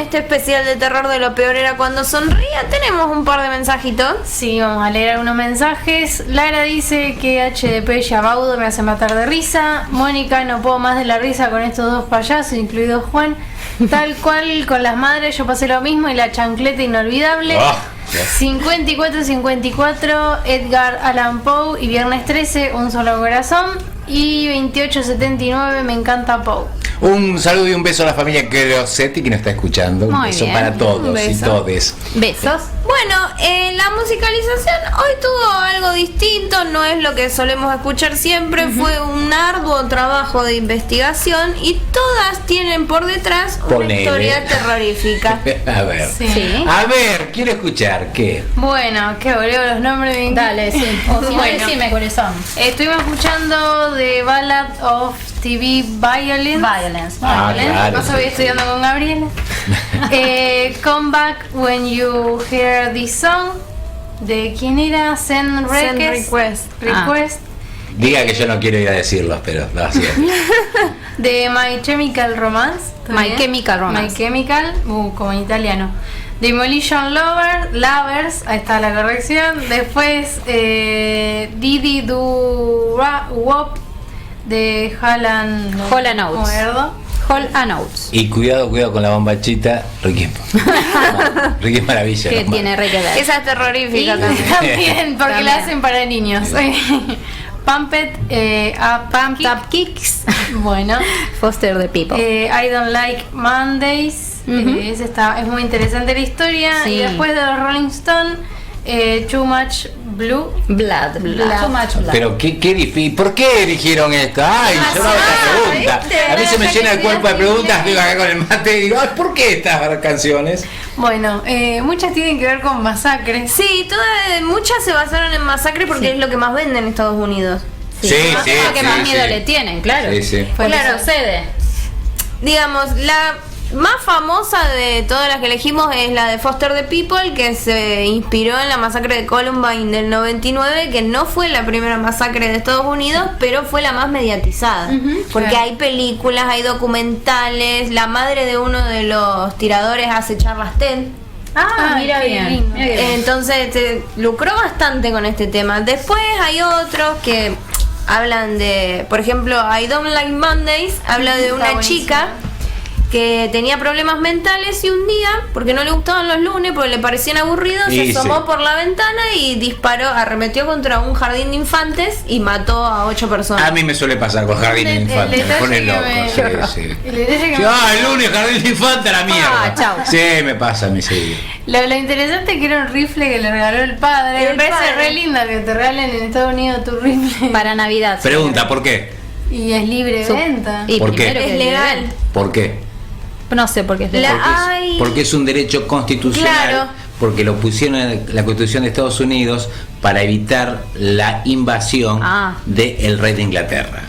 este especial de terror de Lo Peor Era Cuando Sonría. Tenemos un par de mensajitos. Sí, vamos a leer algunos mensajes. Lara dice que HDP Yabaudo me hace matar de risa. Mónica, no puedo más de la risa con estos dos payasos, incluido Juan. Tal cual con las madres yo pasé lo mismo y la chancleta inolvidable. 54-54, Edgar Allan Poe y Viernes 13, Un Solo Corazón. Y 28-79, me encanta Poe. Un saludo y un beso a la familia Grossetti que nos está escuchando. Un beso para todos y todes. Besos. Bueno, la musicalización hoy tuvo algo distinto, no es lo que solemos escuchar siempre, fue un arduo trabajo de investigación y todas tienen por detrás una historia terrorífica. A ver, Sí. a ver, quiero escuchar, ¿qué? Bueno, que volvió los nombres de... Dale, sí. O si no, Bueno. decime cuáles son. Estuvimos escuchando The Ballad of TV Violence. Claro, Más voy estudiando con Gabriela. Come Back When You Hear This Song. ¿De quién era? Send Request. Diga que yo no quiero ir a decirlos, pero no, así es. De My Chemical Romance. ¿está My bien? Chemical Romance. My Chemical, como en italiano. Demolition Lovers, ahí está la corrección. Después Didi Do Wop de Hall and Oates. Hall and Oates. Y cuidado con la bombachita, Ricky. Ricky es maravilla. Que ¿no? tiene re que ver. Esa es terrorífica Y también. también, porque También. la hacen para niños. Pumped Pumped Up Kicks. Bueno. Foster the People. I Don't Like Mondays. Ese es muy interesante la historia. Sí. Y después de los Rolling Stones, Too Much Blood. Blood. Too much blood. Pero qué difícil. ¿Por qué eligieron esto? Ay, yo no hago esta pregunta. ¿viste? A mí se me La llena el cuerpo de estudiante. preguntas, digo acá con el mate y digo, ay, ¿por qué estas canciones? Bueno, muchas tienen que ver con masacres. Sí, muchas se basaron en Masacre porque es lo que más venden en Estados Unidos. Sí, Más es lo que más miedo le tienen, claro. Sí, sí. Pues Claro. sucede. Digamos, la más famosa de todas las que elegimos es la de Foster the People, que se inspiró en la masacre de Columbine del 99, que no fue la primera masacre de Estados Unidos, pero fue la más mediatizada. Porque claro. hay películas, hay documentales, la madre de uno de los tiradores hace charlas TED. Mira qué bien. Eh, lindo. Mira qué bien. Entonces lucró bastante con este tema. Después hay otros que hablan de, por ejemplo, I Don't Like Mondays, habla de Está una buenísimo. chica que tenía problemas mentales y un día, porque no le gustaban los lunes, porque le parecían aburridos, Y se asomó sí. por la ventana y arremetió contra un jardín de infantes y mató a 8 personas. A mí me suele pasar con Jardín de El Infantes, me pone loco. detalle Sí, sí. El detalle que Sí, el lunes Jardín de Infantes a la mierda. chau. Sí, me pasa a mí seguido. Lo interesante es que era un rifle que le regaló el padre. El Me parece padre. re lindo que te regalen en Estados Unidos tu rifle. Para Navidad. Pregunta, ¿por qué? Y es libre de venta. Y ¿Por qué? primero que Es legal. legal. ¿Por qué? No sé por qué es legal. Ay. Porque es un derecho constitucional, Claro. porque lo pusieron en la Constitución de Estados Unidos para evitar la invasión del rey de Inglaterra.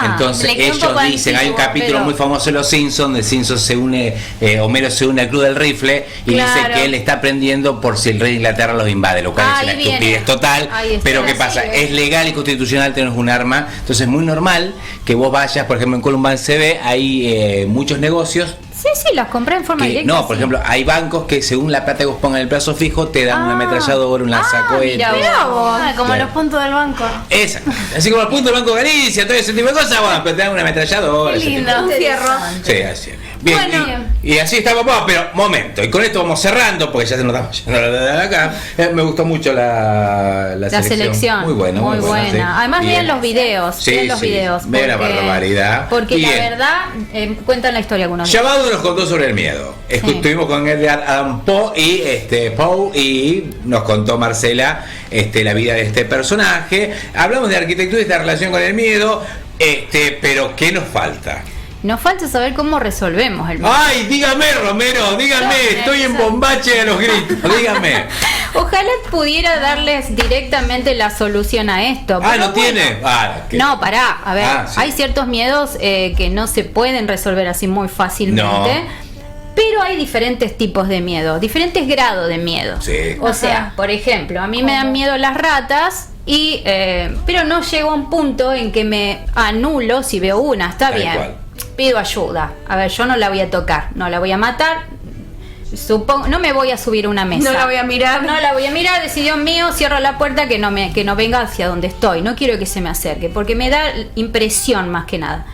Entonces le queda un ellos poco dicen, hay un antiguo, capítulo pero- muy famoso de Los Simpsons, de Simpsons se une, Homero se une al club del rifle y dice Claro. que él está aprendiendo por si el rey de Inglaterra los invade, lo cual es Ahí una viene. estupidez total. Ahí está. Pero ¿qué pasa? Sí, Es legal y constitucional tener un arma, entonces es muy normal que vos vayas, por ejemplo en Columbine se ve, hay muchos negocios. Sí, las compré en forma Que, directa. no, por ejemplo, hay bancos que según la plata que vos pongas en el plazo fijo te dan una ametralladora, un lanzacohetes. mira vos. Como Claro. los puntos del banco. Exacto. Así como el punto del Banco Galicia, todo ese tipo de cosas, bueno, pero te dan una ametralladora. Qué ese tipo lindo. de- Un fierro. Sí, así es. Bien, Bueno. y así estamos, bueno, pero momento, y con esto vamos cerrando, porque ya se nos estamos yendo de acá. Me gustó mucho la selección. Muy buena, muy buena. sí. Además, Bien. vean los videos. Sí, vean los sí. videos. Vean la barbaridad. Porque la Bien. verdad, cuentan la historia algunos. Llamado nos contó sobre el miedo. Estuvimos con Edgar Allan Poe y nos contó Marcela la vida de este personaje. Hablamos de arquitectura y esta relación con el miedo, pero ¿qué nos falta? Nos falta saber cómo resolvemos el miedo. Ay, dígame, Romero, dígame, estoy en bombache de los gritos, dígame. Ojalá pudiera darles directamente la solución a esto. Ah, pero ¿no tiene? ¿Qué? No, pará, a ver, Ah, sí. hay ciertos miedos que no se pueden resolver así muy fácilmente. No. Pero hay diferentes tipos de miedo, diferentes grados de miedo. Sí. O sea, por ejemplo, a mí me dan miedo las ratas, pero no llego a un punto en que me anulo si veo una, está Tal bien. cual. Pido ayuda. A ver, yo no la voy a tocar, no la voy a matar. supongo, no me voy a subir a una mesa. No la voy a mirar. No la voy a mirar, decidió mío, cierro la puerta que no venga hacia donde estoy. No quiero que se me acerque, porque me da impresión más que nada.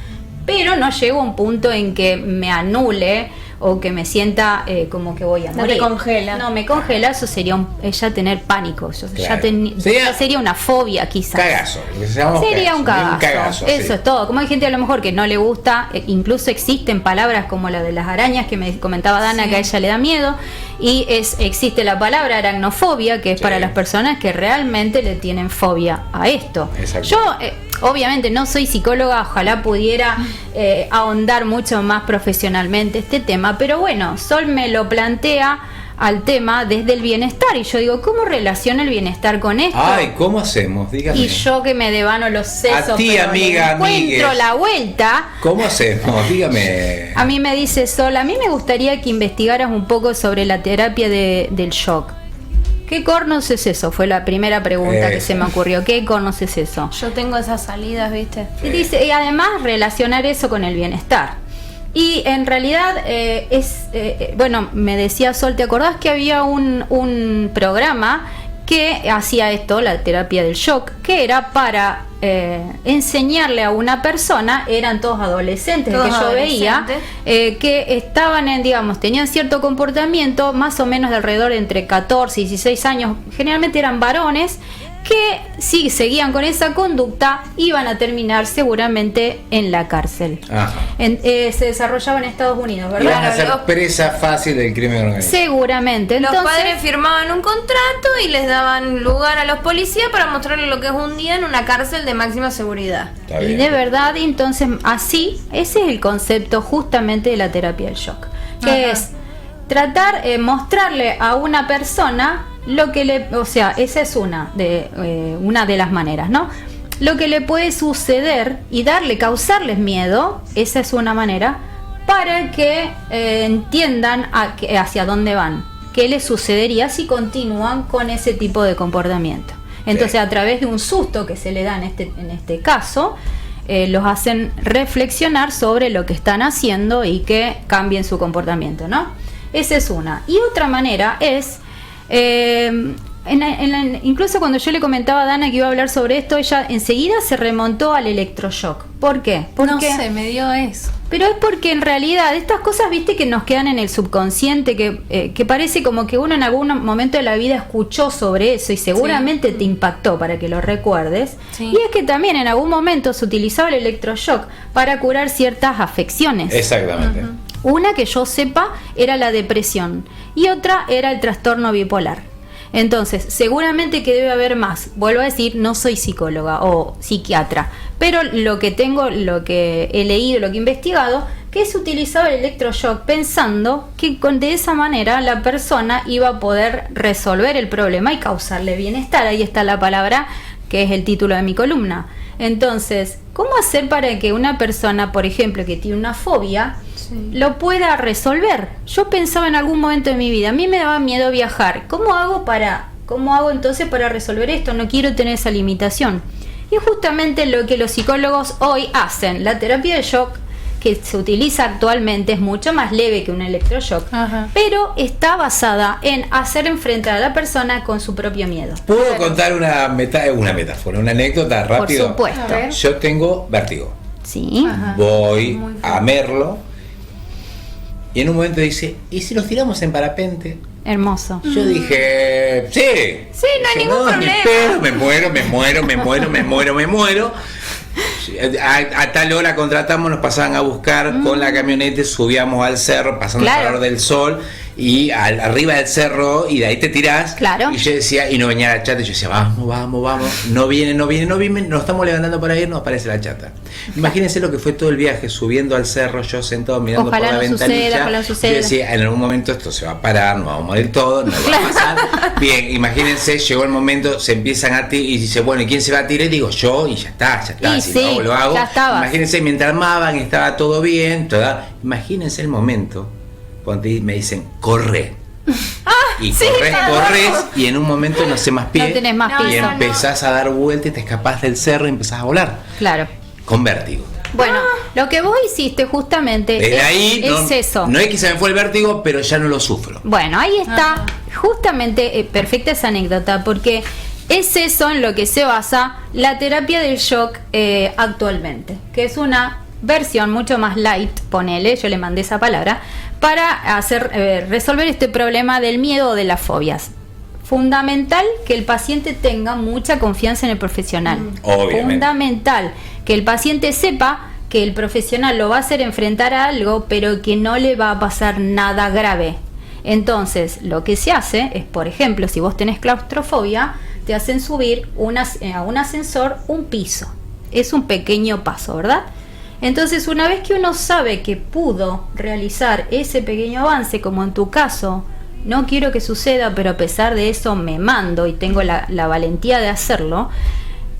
Pero no llego a un punto en que me anule o que me sienta como que voy a morir. No te congela. No, me congela, eso sería ya tener pánico. Claro. Ya sería una fobia quizás. Cagazo. Lo que se llama Sería un cagazo. Eso sí. es todo. Como hay gente a lo mejor que no le gusta, incluso existen palabras como la de las arañas que me comentaba Dana, Sí. que a ella le da miedo, y existe la palabra aracnofobia, que es Sí. para las personas que realmente le tienen fobia a esto. Exacto. Yo obviamente no soy psicóloga, ojalá pudiera ahondar mucho más profesionalmente este tema, pero bueno, Sol me lo plantea al tema desde el bienestar, y yo digo, ¿cómo relaciona el bienestar con esto? Ay, ¿cómo hacemos? Dígame. Y yo que me devano los sesos, A ti, pero amiga, le encuentro amigues. la vuelta. ¿Cómo hacemos? Dígame. A mí me dice Sol, a mí me gustaría que investigaras un poco sobre la terapia del shock. ¿Qué cornos es eso? Fue la primera pregunta que se me ocurrió. ¿Qué cornos es eso? Yo tengo esas salidas, ¿viste? Y dice, y además relacionar eso con el bienestar. Y en realidad bueno, me decía Sol, ¿te acordás que había un programa que hacía esto, la terapia del shock, que era para enseñarle a una persona, eran todos adolescentes Todos que yo veía, adolescentes. que estaban tenían cierto comportamiento, más o menos de alrededor de entre 14 y 16 años, generalmente eran varones, que si seguían con esa conducta iban a terminar seguramente en la cárcel. Ajá. Se desarrollaba en Estados Unidos, Y van ¿verdad? a ser los- presa fácil del crimen organizado. Seguramente. Los Entonces, padres firmaban un contrato y les daban lugar a los policías para mostrarles lo que es un día en una cárcel de máxima seguridad. Está y bien. de verdad, entonces así, ese es el concepto justamente de la terapia del shock, que Ajá. es tratar, mostrarle a una persona lo que o sea, esa es una de las maneras, ¿no? Lo que le puede suceder y causarles miedo, esa es una manera, para que entiendan hacia dónde van, qué les sucedería si continúan con ese tipo de comportamiento. Entonces, Sí. a través de un susto que se le da en este caso, los hacen reflexionar sobre lo que están haciendo y que cambien su comportamiento, ¿no? Esa es una. Y otra manera es, incluso cuando yo le comentaba a Dana que iba a hablar sobre esto, ella enseguida se remontó al electroshock. ¿Por qué? No Porque sé, me dio eso. pero es porque en realidad estas cosas, viste, que nos quedan en el subconsciente, que parece como que uno en algún momento de la vida escuchó sobre eso y seguramente te impactó para que lo recuerdes. Sí. Y es que también en algún momento se utilizaba el electroshock para curar ciertas afecciones. Exactamente. Una que yo sepa era la depresión y otra era el trastorno bipolar. Entonces, seguramente que debe haber más. Vuelvo a decir, no soy psicóloga o psiquiatra, pero lo que he leído, lo que he investigado, que se utilizaba el electroshock pensando que de esa manera la persona iba a poder resolver el problema y causarle bienestar. Ahí está la palabra que es el título de mi columna. Entonces, ¿cómo hacer para que una persona, por ejemplo, que tiene una fobia, lo pueda resolver? Yo pensaba en algún momento de mi vida, a mí me daba miedo viajar. ¿Cómo hago entonces para resolver esto? No quiero tener esa limitación. Y es justamente lo que los psicólogos hoy hacen. La terapia de shock que se utiliza actualmente es mucho más leve que un electroshock, Ajá. pero está basada en hacer enfrentar a la persona con su propio miedo. ¿Puedo contar una metáfora, una anécdota rápido? Por supuesto. A ver. Yo tengo vértigo. Sí. Ajá. Voy Muy a Merlo y en un momento dice, ¿y si nos tiramos en parapente? Hermoso. Yo dije, sí. Sí, no hay Dije, ningún ni problema. pedo, me muero. A tal hora contratamos, nos pasaban a buscar con la camioneta, subíamos al cerro, pasando Claro. el calor del sol, y arriba del cerro, y de ahí te tirás. Claro. Y yo decía, y no venía la chata, y yo decía, vamos, no viene, nos estamos levantando para ir, nos aparece la chata. Imagínense lo que fue todo el viaje, subiendo al cerro, yo sentado mirando Ojalá por la no ventanilla. suceda, ojalá suceda. Yo decía, en algún momento esto se va a parar, nos vamos a morir todos, no va a pasar. Bien, imagínense, llegó el momento, se empiezan a tirar, y dice, bueno, ¿y quién se va a tirar? Digo, yo, y ya está, Y si sí, lo hago, lo hago. ya estaba. Imagínense, mientras armaban, estaba todo bien, imagínense el momento cuando me dicen, corre. Y corres, y en un momento no sé más pie, No tenés más y pie. empezás a dar vueltas y te escapás del cerro y empezás a volar Claro. con vértigo. Bueno, lo que vos hiciste justamente Desde ahí es eso. no es que se me fue el vértigo, pero ya no lo sufro. Bueno, ahí está justamente perfecta esa anécdota, porque es eso en lo que se basa la terapia del shock actualmente, que es una versión mucho más light, ponele, yo le mandé esa palabra, para hacer resolver este problema del miedo o de las fobias. Fundamental que el paciente tenga mucha confianza en el profesional. Obviamente. Fundamental que el paciente sepa que el profesional lo va a hacer enfrentar a algo, pero que no le va a pasar nada grave. Entonces, lo que se hace es, por ejemplo, si vos tenés claustrofobia, te hacen subir a un ascensor un piso. Es un pequeño paso, ¿verdad? Entonces, una vez que uno sabe que pudo realizar ese pequeño avance, como en tu caso, no quiero que suceda, pero a pesar de eso me mando y tengo la valentía de hacerlo,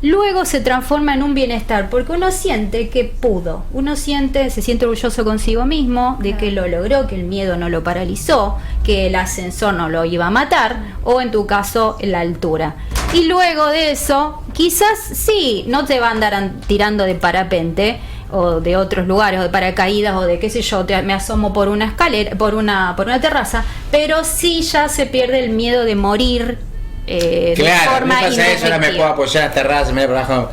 luego se transforma en un bienestar, porque uno siente que pudo, se siente orgulloso consigo mismo, de que lo logró, que el miedo no lo paralizó, que el ascensor no lo iba a matar, o en tu caso, la altura. Y luego de eso, quizás sí, no te va a andar tirando de parapente, o de otros lugares, o de paracaídas, o de qué sé yo, me asomo por una escalera, por una terraza, pero sí ya se pierde el miedo de morir de forma me pasa eso, ahora me puedo apoyar en la terraza, me por abajo.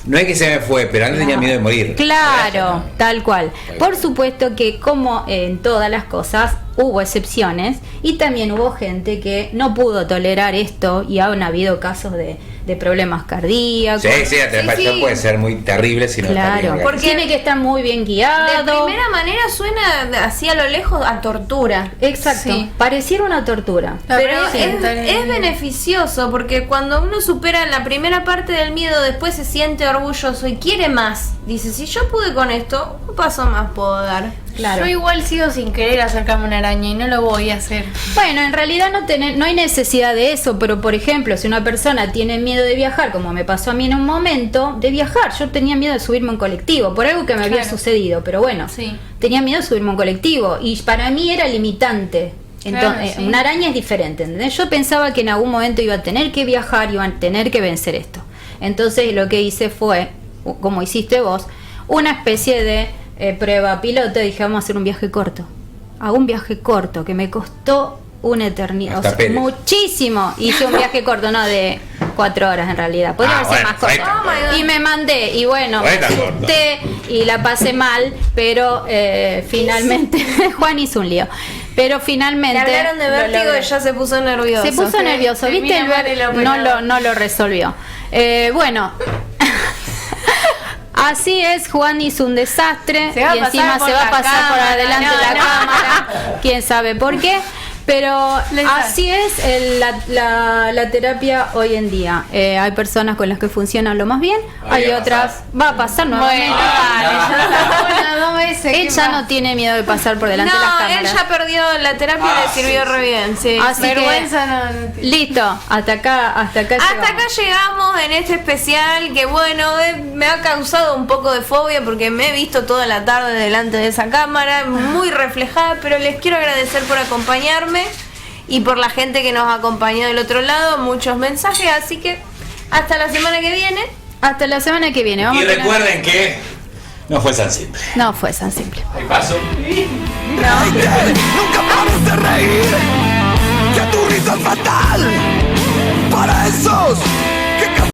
No es que se me fue, pero antes tenía miedo de morir. Claro, tal cual. Por supuesto que, como en todas las cosas, hubo excepciones, y también hubo gente que no pudo tolerar esto, y han habido casos de problemas cardíacos. Sí, la terapia puede ser muy terrible si no está bien. Porque tiene que estar muy bien guiado. De primera manera suena así a lo lejos a tortura. Exacto. Sí. Pareciera una tortura. Pero es beneficioso, porque cuando uno supera la primera parte del miedo, después se siente orgulloso y quiere más. Dice, si yo pude con esto, un paso más puedo dar. Claro. Yo igual sigo sin querer acercarme a una araña y no lo voy a hacer. Bueno, en realidad no hay necesidad de eso, pero por ejemplo, si una persona tiene miedo de viajar, como me pasó a mí en un momento, de viajar, yo tenía miedo de subirme a un colectivo, por algo que me había sucedido, pero bueno, tenía miedo de subirme a un colectivo, y para mí era limitante. Entonces, una araña es diferente, ¿entendés? Yo pensaba que en algún momento iba a tener que viajar, iba a tener que vencer esto. Entonces lo que hice fue, como hiciste vos, una especie de prueba piloto. Dije, vamos a hacer un viaje corto. Hago un viaje corto que me costó una eternidad, o sea, muchísimo. Hice un viaje corto, no de 4 horas en realidad, podría haber sido más corto. Y me mandé, y bueno, me asusté y la pasé mal, pero finalmente Juan hizo un lío. Pero finalmente le hablaron de vértigo y ya se puso nervioso. Se puso nervioso, ¿viste? No lo resolvió. Bueno, así es, Juan hizo un desastre y encima se va a pasar por adelante de la cámara. Quién sabe por qué. Pero así es la terapia hoy en día. Hay personas con las que funcionan lo más bien, hay otras. Va a pasar nuevamente. Ella no tiene miedo de pasar por delante de las cámaras. Él ya perdió la terapia y le sirvió re bien. Sí. Así vergüenza que, listo, hasta acá llegamos en este especial que bueno, me ha causado un poco de fobia porque me he visto toda la tarde delante de esa cámara, muy reflejada, pero les quiero agradecer por acompañarme y por la gente que nos acompañó del otro lado, muchos mensajes, así que hasta la semana que viene. Hasta la semana que viene. Y recuerden que no fue tan simple. No fue tan simple. Ahí paso. Nunca pares de reír, que tu risa es fatal para esos